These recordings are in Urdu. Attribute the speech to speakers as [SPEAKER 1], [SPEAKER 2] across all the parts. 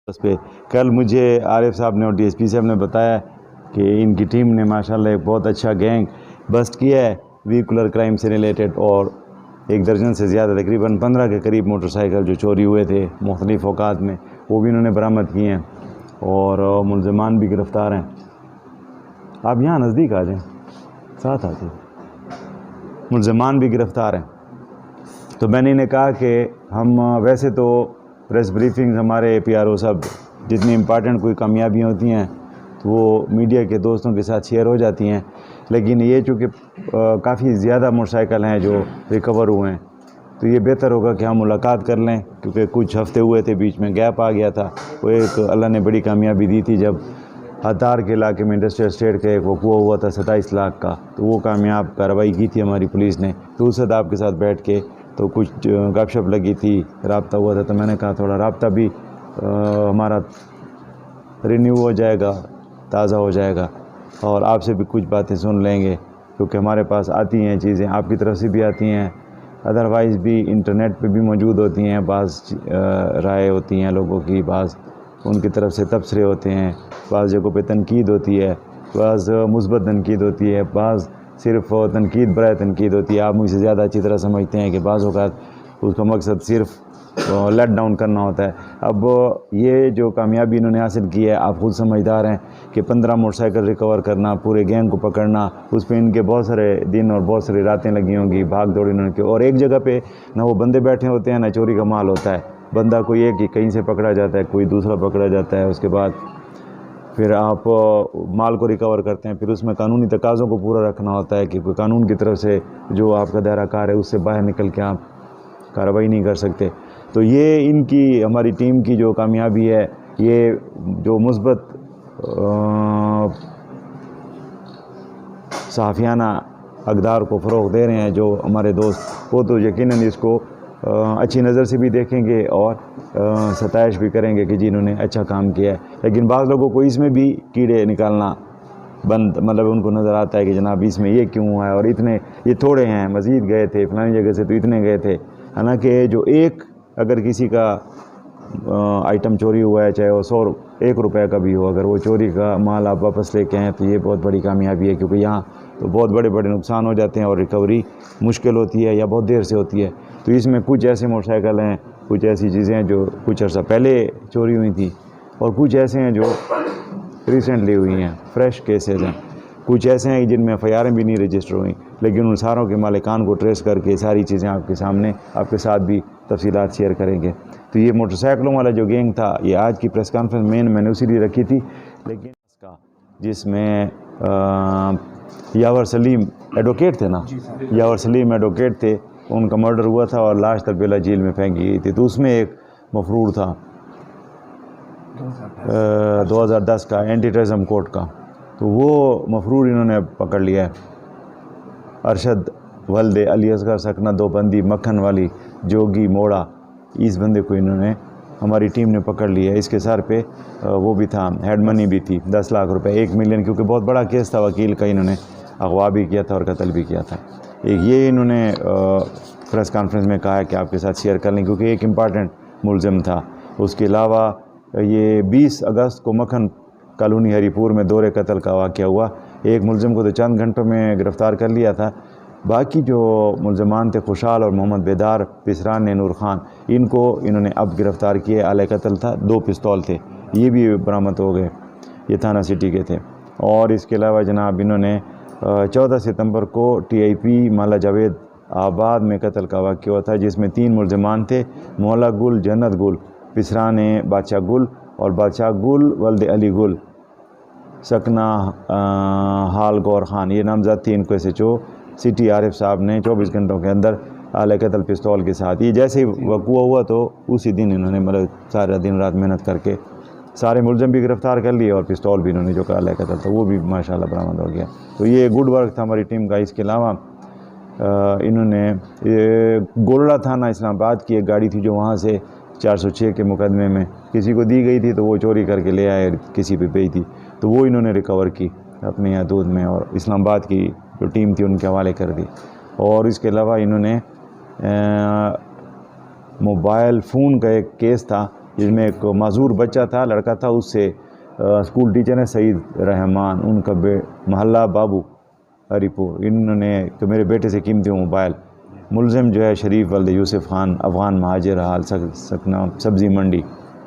[SPEAKER 1] اس پہ کل مجھے عارف صاحب نے اور ڈی ایس پی صاحب نے بتایا کہ ان کی ٹیم نے ماشاءاللہ ایک بہت اچھا گینگ بسٹ کیا ہے ویہیکولر کرائم سے ریلیٹڈ، اور 1 درجن سے زیادہ تقریباً 15 کے قریب موٹر سائیکل جو چوری ہوئے تھے مختلف اوقات میں وہ بھی انہوں نے برآمد کیے ہیں، اور ملزمان بھی گرفتار ہیں۔ آپ یہاں نزدیک آ جائیں، ساتھ آتے ملزمان بھی گرفتار ہیں۔ تو میں نے انہیں کہا کہ ہم ویسے تو پریس بریفنگ ہمارے پی آر او صاحب جتنی امپارٹنٹ کوئی کامیابیاں ہوتی ہیں تو وہ میڈیا کے دوستوں کے ساتھ شیئر ہو جاتی ہیں، لیکن یہ چونکہ کافی زیادہ موٹر سائیکل ہیں جو ریکور ہوئے ہیں تو یہ بہتر ہوگا کہ ہم ملاقات کر لیں، کیونکہ کچھ ہفتے ہوئے تھے، بیچ میں گیپ آ گیا تھا۔ وہ ایک اللہ نے بڑی کامیابی دی تھی جب ہتار کے علاقے میں انڈسٹریل اسٹیٹ کا ایک وقوع ہوا تھا 27 لاکھ کا، تو وہ کامیاب کارروائی کی تھی ہماری پولیس نے۔ تو اس وقت آپ کے ساتھ بیٹھ کے تو کچھ گپ شپ لگی تھی، رابطہ ہوا تھا، تو میں نے کہا تھوڑا رابطہ بھی ہمارا رینیو ہو جائے گا، تازہ ہو جائے گا، اور آپ سے بھی کچھ باتیں سن لیں گے، کیونکہ ہمارے پاس آتی ہیں چیزیں، آپ کی طرف سے بھی آتی ہیں، ادروائز بھی انٹرنیٹ پہ بھی موجود ہوتی ہیں، بعض رائے ہوتی ہیں لوگوں کی، بعض ان کی طرف سے تبصرے ہوتے ہیں، بعض جگہوں پہ تنقید ہوتی ہے، بعض مثبت تنقید ہوتی ہے، بعض صرف تنقید برائے تنقید ہوتی ہے۔ آپ مجھ سے زیادہ اچھی طرح سمجھتے ہیں کہ بعض اوقات اس کا مقصد صرف لیٹ ڈاؤن کرنا ہوتا ہے۔ اب یہ جو کامیابی انہوں نے حاصل کی ہے، آپ خود سمجھدار ہیں کہ 15 موٹر سائیکل ریکور کرنا، پورے گینگ کو پکڑنا، اس پہ ان کے بہت سارے دن اور بہت ساری راتیں لگی ہوں گی، بھاگ دوڑ انہوں نے کی، اور ایک جگہ پہ نہ وہ بندے بیٹھے ہوتے ہیں نہ چوری کا مال ہوتا ہے، بندہ کوئی ایک ہی کہیں سے پکڑا جاتا ہے، کوئی دوسرا پکڑا جاتا ہے، اس کے بعد پھر آپ مال کو ریکور کرتے ہیں، پھر اس میں قانونی تقاضوں کو پورا رکھنا ہوتا ہے کہ کوئی قانون کی طرف سے جو آپ کا دائرہ کار ہے اس سے باہر نکل کے آپ کارروائی نہیں کر سکتے۔ تو یہ ان کی ہماری ٹیم کی جو کامیابی ہے، یہ جو مثبت صحافیانہ اقدار کو فروغ دے رہے ہیں جو ہمارے دوست، وہ تو یقیناً اس کو اچھی نظر سے بھی دیکھیں گے اور ستائش بھی کریں گے کہ جی انہوں نے اچھا کام کیا ہے۔ لیکن بعض لوگوں کو اس میں بھی کیڑے نکالنا مطلب ان کو نظر آتا ہے کہ جناب اس میں یہ کیوں ہوا ہے، اور اتنے یہ تھوڑے ہیں، مزید گئے تھے فلانی جگہ سے تو اتنے گئے تھے، حالانکہ جو ایک اگر کسی کا آئٹم چوری ہوا ہے، چاہے وہ 1 روپے کا بھی ہو، اگر وہ چوری کا مال آپ واپس لے کے آئیں تو یہ بہت بڑی کامیابی ہے، کیونکہ یہاں تو بہت بڑے بڑے نقصان ہو جاتے ہیں اور ریکوری مشکل ہوتی ہے یا بہت دیر سے ہوتی ہے۔ تو اس میں کچھ ایسے موٹر سائیکل ہیں، کچھ ایسی چیزیں ہیں جو کچھ عرصہ پہلے چوری ہوئی تھیں، اور کچھ ایسے ہیں جو ریسنٹلی ہوئی ہیں، فریش کیسز ہیں، کچھ ایسے ہیں جن میں FIR بھی نہیں رجسٹر ہوئیں، لیکن ان ساروں کے مالکان کو ٹریس کر کے ساری چیزیں آپ کے سامنے آپ کے ساتھ بھی تفصیلات شیئر کریں گے۔ تو یہ موٹر سائیکلوں والا جو گینگ تھا، یہ آج کی پریس کانفرنس میں نے اسی لیے رکھی تھی، لیکن اس کا جس میں یاور سلیم ایڈوکیٹ تھے نا، یاور سلیم ایڈوکیٹ تھے، ان کا مرڈر ہوا تھا اور لاش تربیلا جیل میں پھینکی گئی تھی، تو اس میں ایک مفرور تھا 2010 کا اینٹی ٹیررزم کورٹ کا، تو وہ مفرور انہوں نے پکڑ لیا ہے، ارشد ولد علی اصغر سکنہ دوبندی مکھن والی جوگی موڑا، اس بندے کو انہوں نے ہماری ٹیم نے پکڑ لیا ہے۔ اس کے سر پہ وہ بھی تھا، ہیڈ منی بھی تھی 10 لاکھ روپے، 1 ملین، کیونکہ بہت بڑا کیس تھا، وکیل کا انہوں نے اغوا بھی کیا تھا اور قتل بھی کیا تھا۔ یہ انہوں نے پریس کانفرنس میں کہا ہے کہ آپ کے ساتھ شیئر کر لیں، کیونکہ ایک امپارٹنٹ ملزم تھا۔ اس کے علاوہ یہ 20 اگست کو مکھن کالونی ہری پور میں دور قتل کا واقعہ ہوا، ایک ملزم کو تو چند گھنٹوں میں گرفتار کر لیا تھا، باقی جو ملزمان تھے خوشحال اور محمد بیدار پسران نور خان، ان کو انہوں نے اب گرفتار کیے، اعلی قتل تھا، 2 پستول تھے، یہ بھی برآمد ہو گئے، یہ تھانہ سٹی کے تھے۔ اور اس کے علاوہ جناب انہوں نے 14 ستمبر کو TIP مالا جاوید آباد میں قتل کا واقعہ ہوا تھا، جس میں 3 ملزمان تھے، مولا گل جنت گل پسران بادشاہ گل اور بادشاہ گل ولد علی گل سکنہ حال گور خان، یہ نامزد تھے۔ ان کو SHO سٹی عارف صاحب نے 24 گھنٹوں کے اندر اعلی قتل پستول کے ساتھ، یہ جیسے ہی وقوع ہوا تو اسی دن انہوں نے مطلب سارا دن رات محنت کر کے سارے ملزم بھی گرفتار کر لیے، اور پستول بھی انہوں نے جو اعلی قتل تھا وہ بھی ماشاءاللہ برآمد ہو گیا۔ تو یہ گڈ ورک تھا ہماری ٹیم کا۔ اس کے علاوہ انہوں نے گولڑا تھانہ اسلام آباد کی ایک گاڑی تھی جو وہاں سے 406 کے مقدمے میں کسی کو دی گئی تھی، تو وہ چوری کر کے لے آئے، کسی پہ پئی تھی، تو وہ انہوں نے ریکور کی اپنے حدود میں، اور اسلام آباد کی جو ٹیم تھی ان کے حوالے کر دی۔ اور اس کے علاوہ انہوں نے موبائل فون کا ایک کیس تھا جس میں ایک معذور بچہ تھا، لڑکا تھا، اس سے اسکول ٹیچر ہیں سعید رحمان، ان کا محلہ بابو ہری پور، انہوں نے کہ میرے بیٹے سے قیمتی موبائل، ملزم جو ہے شریف ولد یوسف خان، افغان مہاجر، حال سکنا سبزی منڈی،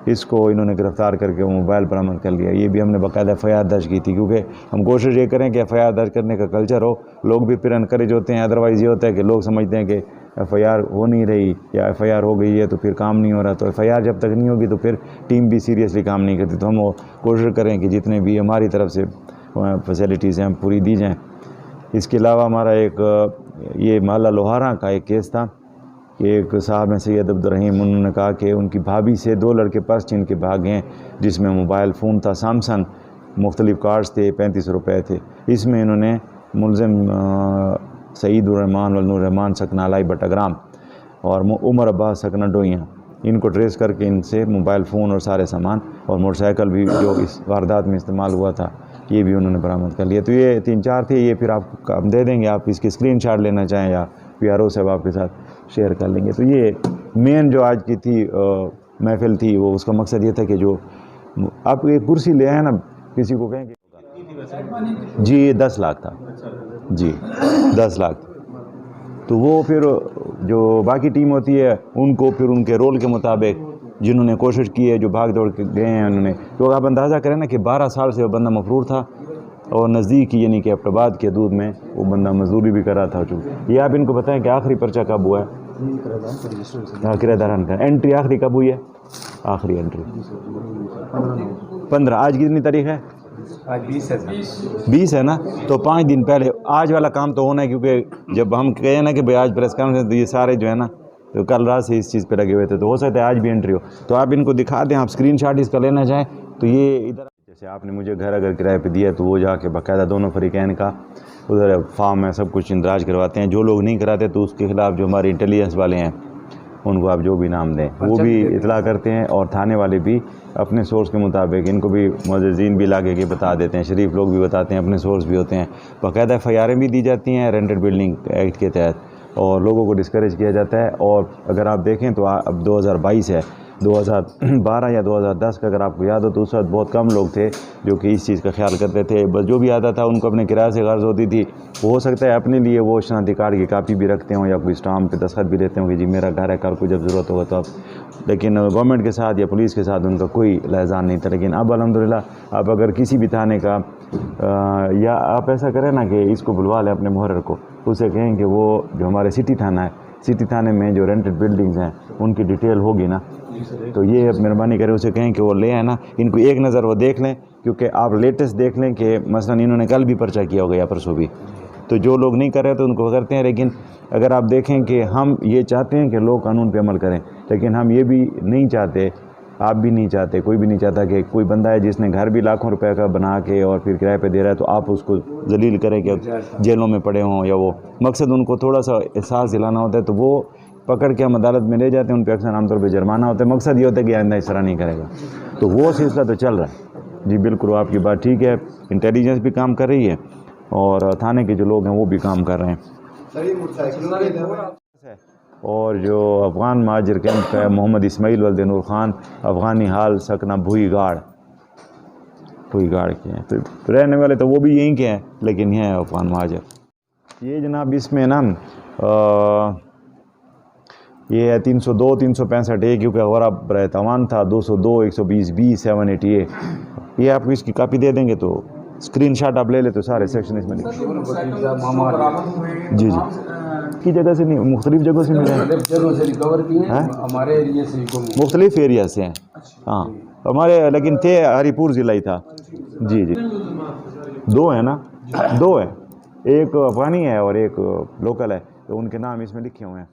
[SPEAKER 1] اس کو انہوں نے گرفتار کر کے وہ موبائل برآمد کر لیا۔ یہ بھی ہم نے باقاعدہ ایف آئی آر درج کی تھی، کیونکہ ہم کوشش یہ کریں کہ ایف آئی آر درج کرنے کا کلچر ہو، لوگ بھی پھر انکریج ہوتے ہیں۔ ادروائز یہ ہوتا ہے کہ لوگ سمجھتے ہیں کہ ایف آئی آر ہو نہیں رہی یا ایف آئی آر ہو گئی ہے تو پھر کام نہیں ہو رہا، تو ایف آئی آر جب تک نہیں ہوگی تو پھر ٹیم بھی سیریسلی کام نہیں کرتی۔ تو ہم وہ کوشش کریں کہ جتنے بھی ہماری طرف سے فیسلٹیز ہیں پوری دی جائیں۔ اس کے علاوہ ہمارا ایک یہ محلہ لوہارا کا ایک کیس تھا کہ ایک صاحب ہیں سید عبدالرحیم، انہوں نے کہا کہ ان کی بھابھی سے 2 لڑکے پرس چھین کے بھاگ گئے، جس میں موبائل فون تھا سیمسنگ، مختلف کارڈز تھے، 35 روپے تھے۔ اس میں انہوں نے ملزم سعید الرحمان والنوررحمان سکنا لائی بٹاگرام اور عمر عباس سکنا ڈوئیاں، ان کو ٹریس کر کے ان سے موبائل فون اور سارے سامان اور موٹر سائیکل بھی جو اس واردات میں استعمال ہوا تھا یہ بھی انہوں نے برآمد کر لیا۔ تو یہ 3-4 تھے، یہ پھر آپ کو ہم دے دیں گے، آپ اس کی اسکرین شاٹ لینا چاہیں یا پی آر او صاحب آپ کے ساتھ شیئر کر لیں گے۔ تو یہ مین جو آج کی تھی محفل تھی، وہ اس کا مقصد یہ تھا کہ جو آپ ایک کرسی لے آئے نا، کسی کو کہیں کہ جی 10 لاکھ تھا، جی 10 لاکھ، تو وہ پھر جو باقی ٹیم ہوتی ہے ان کو پھر ان کے رول کے مطابق جنہوں نے کوشش کی ہے، جو بھاگ دوڑ کے گئے ہیں انہوں نے، تو آپ اندازہ کریں نا کہ 12 سال سے وہ بندہ مفرور تھا اور نزدیک یعنی کہ ایبٹ آباد کے حدود میں وہ بندہ مزدوری بھی کر رہا تھا۔ یہ آپ ان کو بتائیں کہ آخری پرچہ کب ہوا ہے؟ کرایہ داران کا انٹری آخری کب ہوئی ہے؟ آخری انٹری 15، آج کتنی تاریخ ہے؟ 20 ہے نا، تو 5 دن پہلے آج والا کام تو ہونا ہے، کیونکہ جب ہم کہیں نا کہ بھائی آج پریس کانفرنس، تو یہ سارے جو ہے نا تو کل رات سے اس چیز پہ لگے ہوئے تھے، تو ہو سکتا ہے آج بھی انٹری ہو۔ تو آپ ان کو دکھا دیں، آپ اسکرین شاٹ اس کا لینا چاہیں تو یہ ادھر، جیسے آپ نے مجھے گھر اگر کرائے پہ دیا تو وہ جا کے باقاعدہ دونوں فریقین کا ادھر فارم ہے، سب کچھ اندراج کرواتے ہیں۔ جو لوگ نہیں کراتے تو اس کے خلاف جو ہمارے انٹیلیجنس والے ہیں ان کو آپ جو بھی نام دیں وہ بھی اطلاع کرتے ہیں، اور تھانے والے بھی اپنے سورس کے مطابق ان کو بھی معززین بھی لاگے کے بتا دیتے ہیں، شریف لوگ بھی بتاتے ہیں، اپنے سورس بھی ہوتے ہیں، باقاعدہ ایف آئی آریں بھی دی جاتی ہیں رینٹڈ بلڈنگ ایکٹ کے تحت، اور لوگوں کو ڈسکریج کیا جاتا ہے۔ اور اگر آپ دیکھیں تو اب 2022 ہے، 2012 یا 2010 کا اگر آپ کو یاد ہو تو اس وقت بہت کم لوگ تھے جو کہ اس چیز کا خیال کرتے تھے، بس جو بھی آتا تھا ان کو اپنے کرایہ سے غرض ہوتی تھی، وہ ہو سکتا ہے اپنے لیے وہ شناختی کارڈ کی کاپی بھی رکھتے ہوں یا کوئی اسٹامپ پہ دستخط بھی لیتے ہوں کہ جی میرا گھر ہے، کل کو جب ضرورت ہوگا تو اب، لیکن گورنمنٹ کے ساتھ یا پولیس کے ساتھ ان کا کوئی لحاظان نہیں تھا۔ لیکن اب الحمدللہ آپ اگر کسی بھی تھانے کا یا آپ ایسا کریں نا کہ اس کو بلوا لیں اپنے محرر کو، اسے کہیں کہ وہ جو ہمارے سٹی تھانہ ہے، سٹی تھانے میں جو رینٹڈ بلڈنگز ہیں ان کی ڈیٹیل ہوگی نا، تو یہ مہربانی کریں اسے کہیں کہ وہ لے آئیں نا، ان کو ایک نظر وہ دیکھ لیں، کیونکہ آپ لیٹسٹ دیکھ لیں کہ مثلا انہوں نے کل بھی پرچہ کیا ہوگا یا پرسوں بھی، تو جو لوگ نہیں کر رہے تو ان کو کرتے ہیں۔ لیکن اگر آپ دیکھیں کہ ہم یہ چاہتے ہیں کہ لوگ قانون پہ عمل کریں، لیکن ہم یہ بھی نہیں چاہتے، آپ بھی نہیں چاہتے، کوئی بھی نہیں چاہتا کہ کوئی بندہ ہے جس نے گھر بھی لاکھوں روپے کا بنا کے اور پھر کرائے پہ دے رہا ہے تو آپ اس کو ذلیل کریں کہ جیلوں میں پڑے ہوں، یا وہ مقصد ان کو تھوڑا سا احساس دلانا ہوتا ہے، تو وہ پکڑ کے ہم عدالت میں لے جاتے ہیں، ان پہ اکثر عام طور پہ جرمانہ ہوتا ہے، مقصد یہ ہوتا ہے کہ آئندہ اس طرح نہیں کرے گا، تو وہ سلسلہ تو چل رہا ہے۔ جی بالکل آپ کی بات ٹھیک ہے، انٹیلیجنس بھی کام کر رہی ہے اور تھانے کے جو لوگ ہیں وہ بھی کام کر رہے ہیں۔ اور جو افغان مہاجر کیمپ ہے محمد اسماعیل ولد نور خان، افغانی حال سکنا بھوئی گاڑ کے ہیں، تو رہنے والے تو وہ بھی یہیں کے ہیں لیکن یہ ہیں افغان مہاجر۔ یہ جناب اس میں نا یہ ہے 302 365 اے، کیونکہ غورہ برائے تاوان تھا، 202 120 B 788 یہ آپ کو اس کی کاپی دے دیں گے تو اسکرین شاٹ آپ لے لیں تو سارے سیکشن اس میں جی کی جگہ سے نہیں، مختلف جگہوں سے ملے ہیں، مختلف ایریا سے ہیں، ہاں ہمارے لیکن تھے ہری پور ضلع ہی تھا۔ جی 2 ہیں نا، 2 ہیں، ایک افغانی ہے اور ایک لوکل ہے، تو ان کے نام اس میں لکھے ہوئے ہیں۔